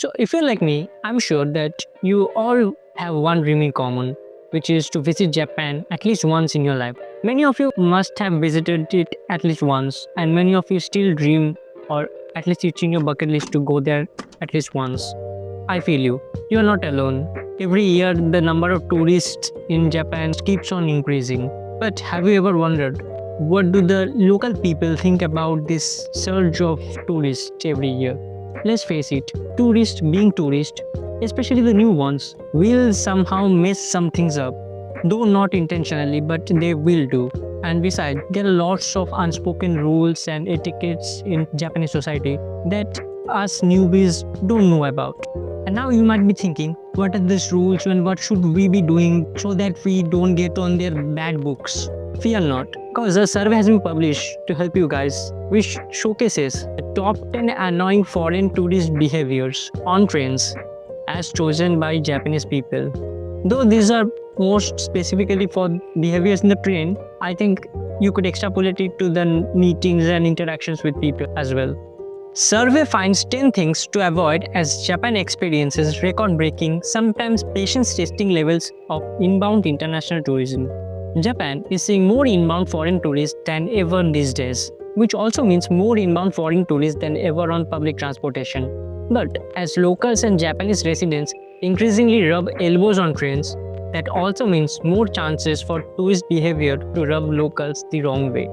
So, if you're like me, I'm sure that you all have one dream in common, which is to visit Japan at least once in your life. Many of you must have visited it at least once, and many of you still dream, or at least it's in your bucket list to go there at least once. I feel you. You are not alone. Every year, the number of tourists in Japan keeps on increasing. But have you ever wondered, what do the local people think about this surge of tourists every year? Let's face it, tourists being tourists, especially the new ones, will somehow mess some things up. Though not intentionally, but they will do. And besides, there are lots of unspoken rules and etiquettes in Japanese society that us newbies don't know about. And now you might be thinking, what are these rules and what should we be doing so that we don't get on their bad books? Fear not, because a survey has been published to help you guys, which showcases the top 10 annoying foreign tourist behaviors on trains as chosen by Japanese people. Though these are most specifically for behaviors in the train, I think you could extrapolate it to the meetings and interactions with people as well. Survey finds 10 things to avoid as Japan experiences record-breaking, sometimes patience-testing levels of inbound international tourism. Japan is seeing more inbound foreign tourists than ever these days, which also means more inbound foreign tourists than ever on public transportation. But as locals and Japanese residents increasingly rub elbows on trains, that also means more chances for tourist behavior to rub locals the wrong way.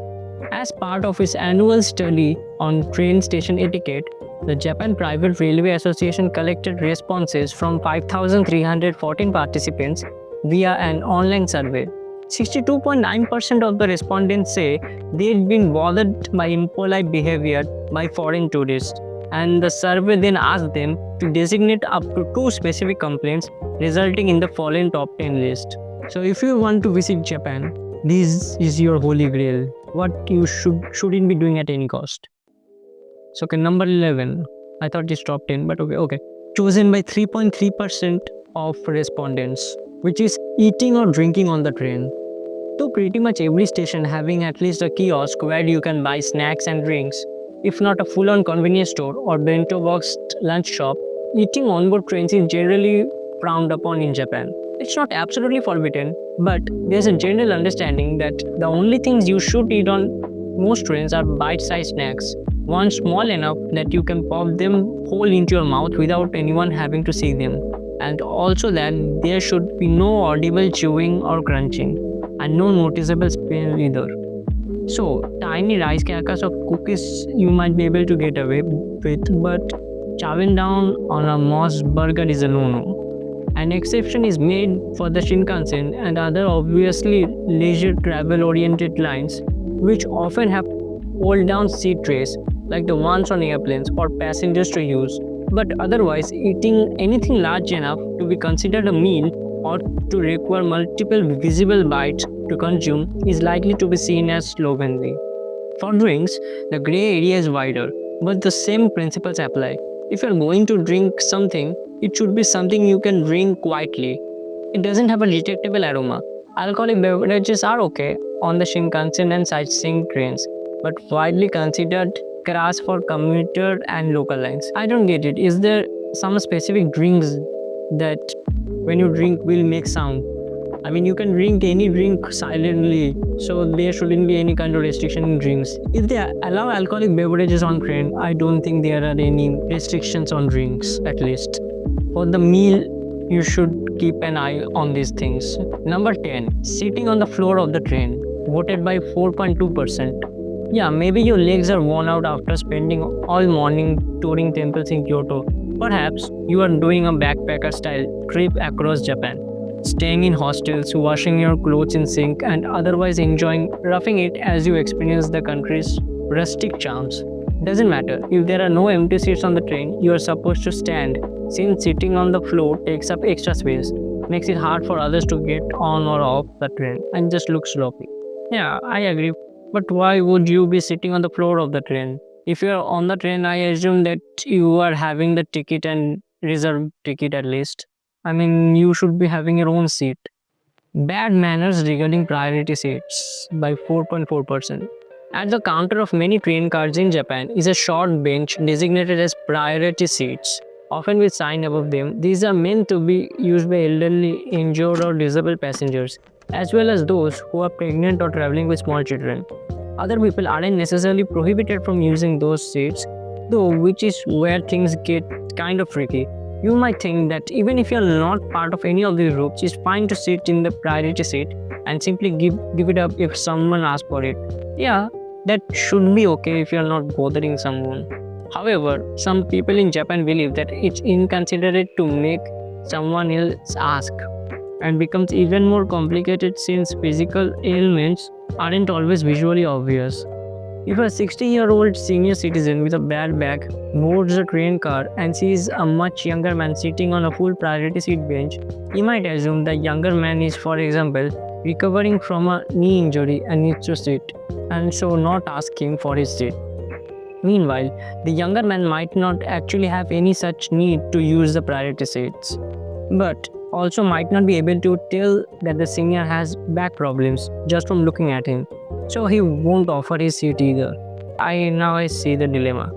As part of its annual study on train station etiquette, the Japan Private Railway Association collected responses from 5,314 participants via an online survey. 62.9% of the respondents say they'd been bothered by impolite behavior by foreign tourists, and the survey then asked them to designate up to 2 specific complaints, resulting in the following top 10 list. So if you want to visit Japan, this is your holy grail, what you shouldn't be doing at any cost. So okay, number 11, I thought it's top 10, but okay. Chosen by 3.3% of respondents, which is eating or drinking on the train. So pretty much every station having at least a kiosk where you can buy snacks and drinks, if not a full-on convenience store or bento boxed lunch shop, eating on board trains is generally frowned upon in Japan. It's not absolutely forbidden, but there's a general understanding that the only things you should eat on most trains are bite-sized snacks, one small enough that you can pop them whole into your mouth without anyone having to see them, and also that there should be no audible chewing or crunching, and no noticeable smell either. So, tiny rice crackers or cookies you might be able to get away with, but chowing down on a Moss burger is a no-no. An exception is made for the Shinkansen and other obviously leisure travel oriented lines, which often have fold down seat trays like the ones on airplanes for passengers to use. But otherwise, eating anything large enough to be considered a meal or to require multiple visible bites to consume is likely to be seen as slovenly. For drinks, the grey area is wider, but the same principles apply. If you're going to drink something, it should be something you can drink quietly. It doesn't have a detectable aroma. Alcoholic beverages are okay on the Shinkansen and sightseeing trains, but widely considered crass for commuter and local lines. I don't get it. Is there some specific drinks that when you drink will make sound? I mean, you can drink any drink silently, so there shouldn't be any kind of restriction in drinks. If they allow alcoholic beverages on train, I don't think there are any restrictions on drinks, at least. For the meal, you should keep an eye on these things. Number 10, sitting on the floor of the train, voted by 4.2%. Yeah, maybe your legs are worn out after spending all morning touring temples in Kyoto. Perhaps you are doing a backpacker style trip across Japan, staying in hostels, washing your clothes in sink, and otherwise enjoying roughing it as you experience the country's rustic charms. Doesn't matter, if there are no empty seats on the train, you are supposed to stand, since sitting on the floor takes up extra space, makes it hard for others to get on or off the train, and just looks sloppy. Yeah, I agree. But why would you be sitting on the floor of the train? If you are on the train, I assume that you are having the ticket and reserved ticket at least. I mean, you should be having your own seat. Bad manners regarding priority seats by 4.4%. At the counter of many train cars in Japan is a short bench designated as priority seats. often with sign above them. These are meant to be used by elderly, injured, or disabled passengers, as well as those who are pregnant or traveling with small children. Other people aren't necessarily prohibited from using those seats, though, which is where things get kind of tricky. You might think that even if you're not part of any of these groups, it's fine to sit in the priority seat and simply give it up if someone asks for it. Yeah, that should be okay if you're not bothering someone. However, some people in Japan believe that it's inconsiderate to make someone else ask, and becomes even more complicated since physical ailments aren't always visually obvious. If a 60-year-old senior citizen with a bad back boards a train car and sees a much younger man sitting on a full priority seat bench, he might assume the younger man is, for example, recovering from a knee injury and needs to sit, and so not ask him for his seat. Meanwhile, the younger man might not actually have any such need to use the priority seats, but also might not be able to tell that the senior has back problems just from looking at him, so he won't offer his seat either. I see the dilemma.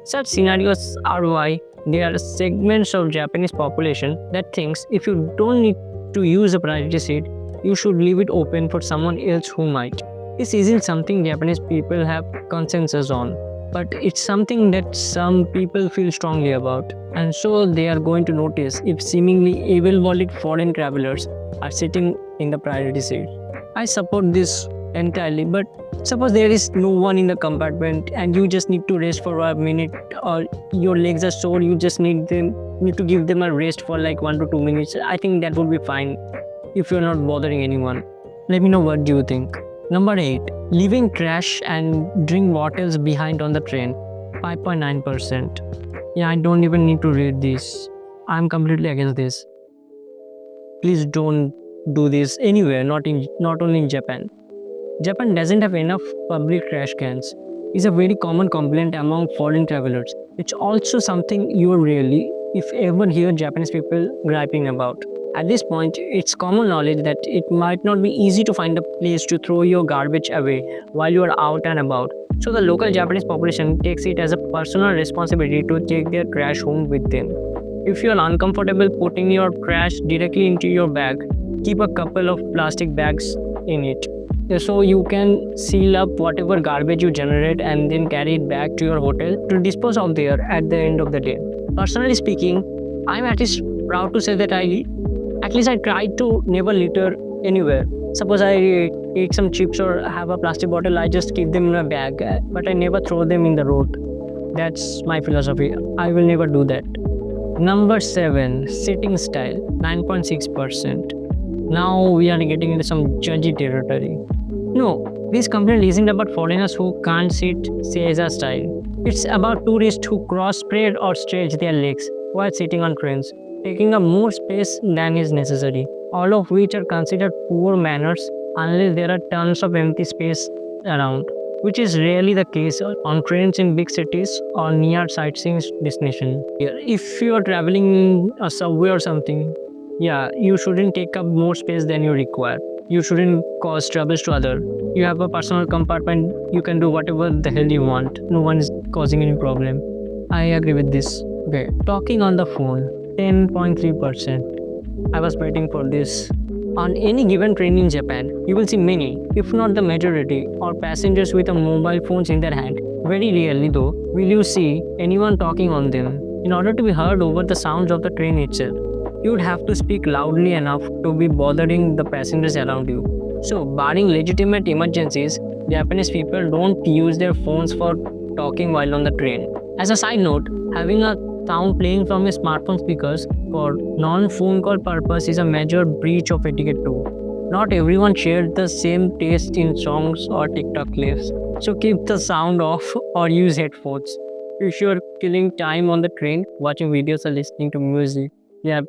Such scenarios are why there are segments of Japanese population that thinks if you don't need to use a priority seat, you should leave it open for someone else who might. This isn't something Japanese people have consensus on, but it's something that some people feel strongly about, and so they are going to notice if seemingly able-bodied foreign travelers are sitting in the priority seat. I support this entirely, but suppose there is no one in the compartment and you just need to rest for a minute, or your legs are sore, you just need to give them a rest for like 1 to 2 minutes. I think that would be fine if you're not bothering anyone. Let me know what do you think. Number 8. Leaving trash and drink bottles behind on the train. 5.9%. Yeah, I don't even need to read this. I'm completely against this. Please don't do this anywhere, not only in Japan. Japan doesn't have enough public trash cans. It's a very common complaint among foreign travelers. It's also something you will rarely, if ever, hear Japanese people griping about. At this point, it's common knowledge that it might not be easy to find a place to throw your garbage away while you are out and about. So the local Japanese population takes it as a personal responsibility to take their trash home with them. If you are uncomfortable putting your trash directly into your bag, keep a couple of plastic bags in it, so you can seal up whatever garbage you generate and then carry it back to your hotel to dispose of there at the end of the day. Personally speaking, I'm at least proud to say that I try to never litter anywhere. Suppose I eat some chips or have a plastic bottle, I just keep them in a bag, but I never throw them in the road. That's my philosophy. I will never do that. Number 7. Sitting style. 9.6%. Now we are getting into some judgy territory. No, this complaint isn't about foreigners who can't sit Seiza style. It's about tourists who cross-spread or stretch their legs while sitting on trains, taking up more space than is necessary, all of which are considered poor manners unless there are tons of empty space around, which is rarely the case on trains in big cities or near sightseeing destinations. If you are traveling in a subway or something, yeah, you shouldn't take up more space than you require. You shouldn't cause troubles to others. You have a personal compartment, you can do whatever the hell you want. No one is causing any problem. I agree with this. Okay, talking on the phone. 10.3%. I was waiting for this. On any given train in Japan, you will see many, if not the majority, or passengers with a mobile phones in their hand. Very rarely though, will you see anyone talking on them. In order to be heard over the sounds of the train itself, you would have to speak loudly enough to be bothering the passengers around you. So, barring legitimate emergencies, Japanese people don't use their phones for talking while on the train. As a side note, having a sound playing from your smartphone speakers for non-phone call purpose is a major breach of etiquette too. Not everyone shares the same taste in songs or TikTok clips, so keep the sound off or use headphones. If you're killing time on the train, watching videos or listening to music, yeah,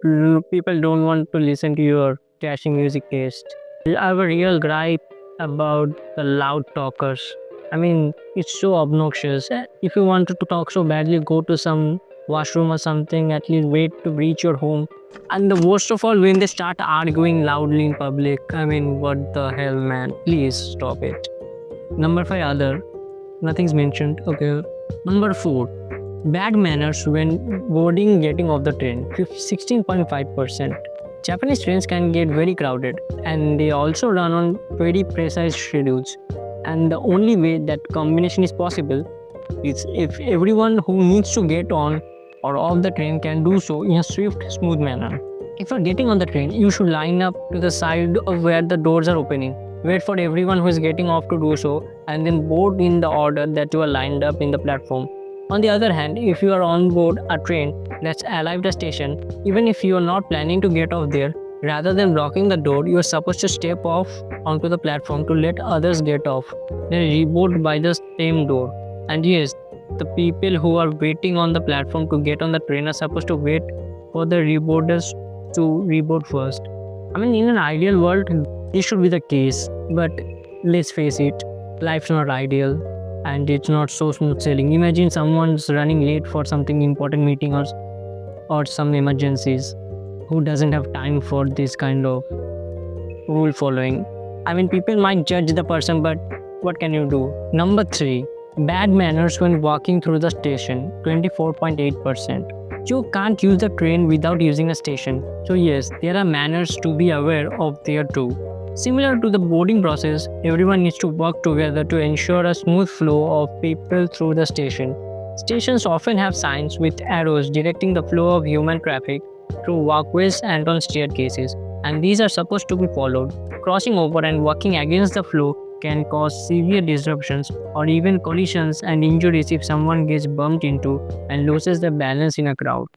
people don't want to listen to your trashy music taste. I have a real gripe about the loud talkers. I mean, it's so obnoxious. If you wanted to talk so badly, go to some washroom or something, at least wait to reach your home. And the worst of all, when they start arguing loudly in public, I mean, what the hell, man? Please stop it. Number 5, other. Nothing's mentioned. Okay. Number 4. Bad manners when boarding getting off the train, 16.5%. Japanese trains can get very crowded and they also run on very precise schedules. And the only way that combination is possible is if everyone who needs to get on or off the train can do so in a swift, smooth manner. If you're getting on the train, you should line up to the side of where the doors are opening. Wait for everyone who is getting off to do so and then board in the order that you are lined up in the platform. On the other hand, if you are on board a train that's arrived at the station, even if you are not planning to get off there, rather than blocking the door, you are supposed to step off onto the platform to let others get off, then reboard by the same door. And yes, the people who are waiting on the platform to get on the train are supposed to wait for the reboarders to reboard first. I mean, in an ideal world, this should be the case, but let's face it, life's not ideal and it's not so smooth sailing. Imagine someone's running late for something important meeting or some emergencies who doesn't have time for this kind of rule following. I mean, people might judge the person, but what can you do? Number 3, bad manners when walking through the station, 24.8%. You can't use the train without using a station. So yes, there are manners to be aware of there too. Similar to the boarding process, everyone needs to work together to ensure a smooth flow of people through the station. Stations often have signs with arrows directing the flow of human traffic through walkways and on staircases, and these are supposed to be followed. Crossing over and working against the flow can cause severe disruptions or even collisions and injuries if someone gets bumped into and loses the balance in a crowd.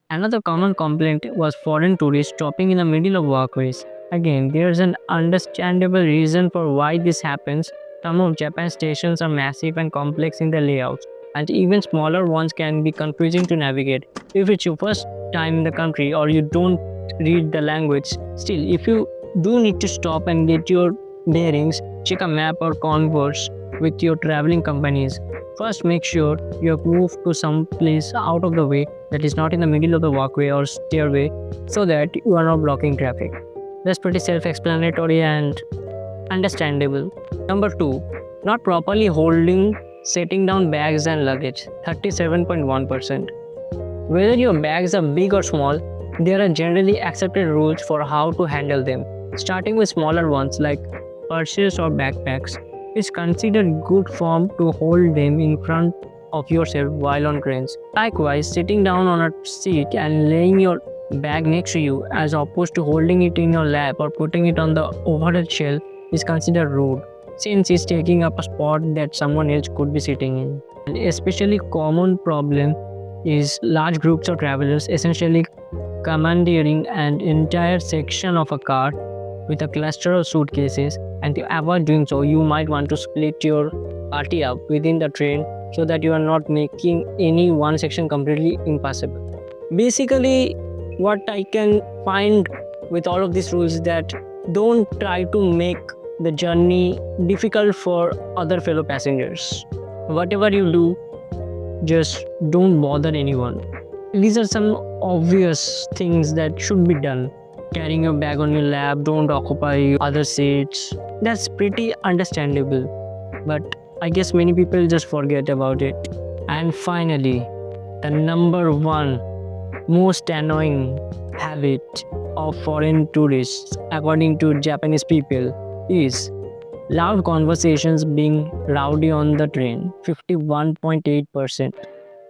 Another common complaint was foreign tourists stopping in the middle of walkways. Again, there's an understandable reason for why this happens. Some of Japan's stations are massive and complex in their layouts, and even smaller ones can be confusing to navigate. If it's your first time in the country or you don't read the language, still, if you do need to stop and get your bearings, check a map or converse with your traveling companies. First, make sure you have moved to some place out of the way that is not in the middle of the walkway or stairway so that you are not blocking traffic. That's pretty self-explanatory and understandable. Number 2, not properly holding, setting down bags and luggage, 37.1%. Whether your bags are big or small, there are generally accepted rules for how to handle them. Starting with smaller ones like purses or backpacks, it's considered good form to hold them in front of yourself while on trains. Likewise, sitting down on a seat and laying your bag next to you as opposed to holding it in your lap or putting it on the overhead shelf is considered rude, since it's taking up a spot that someone else could be sitting in. An especially common problem is large groups of travelers essentially commandeering an entire section of a car with a cluster of suitcases, and to avoid doing so, you might want to split your party up within the train so that you are not making any one section completely impassable. Basically, what I can find with all of these rules is that don't try to make the journey difficult for other fellow passengers. Whatever you do, just don't bother anyone. These are some obvious things that should be done. Carrying your bag on your lap, don't occupy other seats. That's pretty understandable. But I guess many people just forget about it. And finally, the number 1 most annoying habit of foreign tourists, according to Japanese people, is loud conversations being rowdy on the train, 51.8%.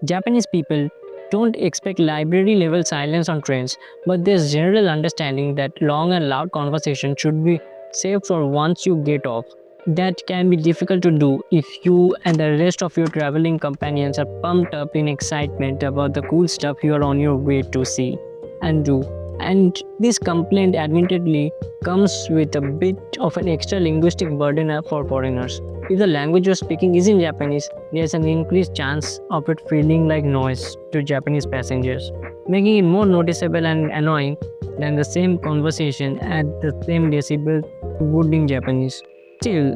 Japanese people don't expect library level silence on trains, but there's general understanding that long and loud conversation should be saved for once you get off. That can be difficult to do if you and the rest of your traveling companions are pumped up in excitement about the cool stuff you are on your way to see and do. And this complaint admittedly comes with a bit of an extra linguistic burden for foreigners. If the language you're speaking is in Japanese, there's an increased chance of it feeling like noise to Japanese passengers, making it more noticeable and annoying than the same conversation at the same decibel would in Japanese. Still,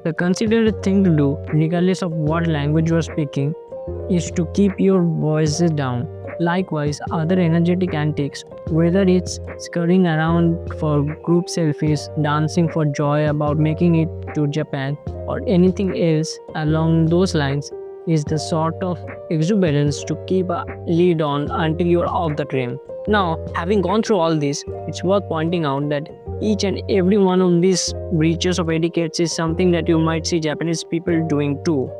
the considered thing to do, regardless of what language you are speaking, is to keep your voices down. Likewise, other energetic antics, whether it's scurrying around for group selfies, dancing for joy about making it to Japan, or anything else along those lines, is the sort of exuberance to keep a lead on until you're off the train. Now, having gone through all this, it's worth pointing out that each and every one of these breaches of etiquette is something that you might see Japanese people doing too.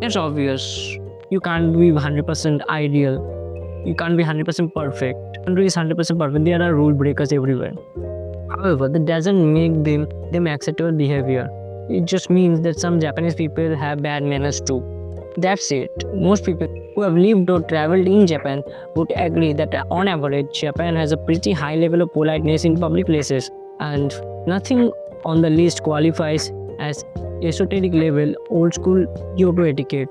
It's obvious. You can't be 100% ideal. You can't be 100% perfect. Country is 100% perfect. There are rule breakers everywhere. However, that doesn't make them acceptable behavior. It just means that some Japanese people have bad manners too. That's it. Most people who have lived or traveled in Japan would agree that on average, Japan has a pretty high level of politeness in public places, and nothing on the list qualifies as esoteric level old school Kyoto etiquette.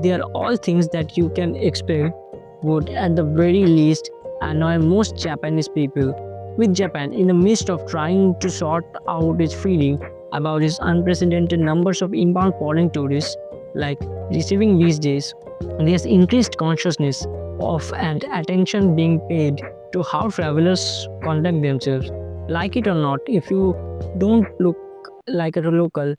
They are all things that you can expect would at the very least annoy most Japanese people. With Japan in the midst of trying to sort out its feeling about its unprecedented numbers of inbound foreign tourists like receiving these days, there's increased consciousness of and attention being paid to how travelers conduct themselves. Like it or not, if you don't look like a local,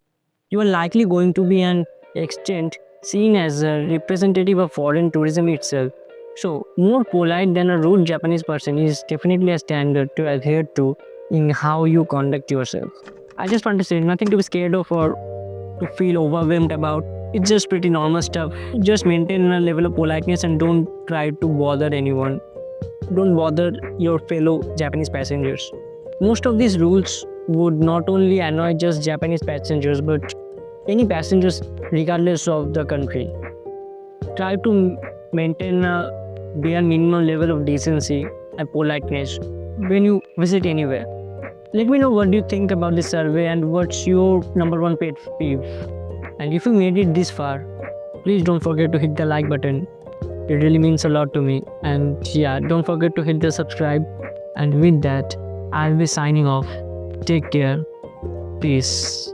you are likely going to be an extent seen as a representative of foreign tourism itself. So, more polite than a rude Japanese person is definitely a standard to adhere to in how you conduct yourself. I just want to say nothing to be scared of or to feel overwhelmed about. It's just pretty normal stuff. Just maintain a level of politeness and don't try to bother anyone. Don't bother your fellow Japanese passengers. Most of these rules would not only annoy just Japanese passengers but any passengers regardless of the country. Try to maintain a bare minimum level of decency and politeness when you visit anywhere. Let me know what you think about this survey and what's your number one pet peeve. And if you made it this far, please don't forget to hit the like button. It really means a lot to me. And yeah, don't forget to hit the subscribe. And with that, I'll be signing off. Take care. Peace.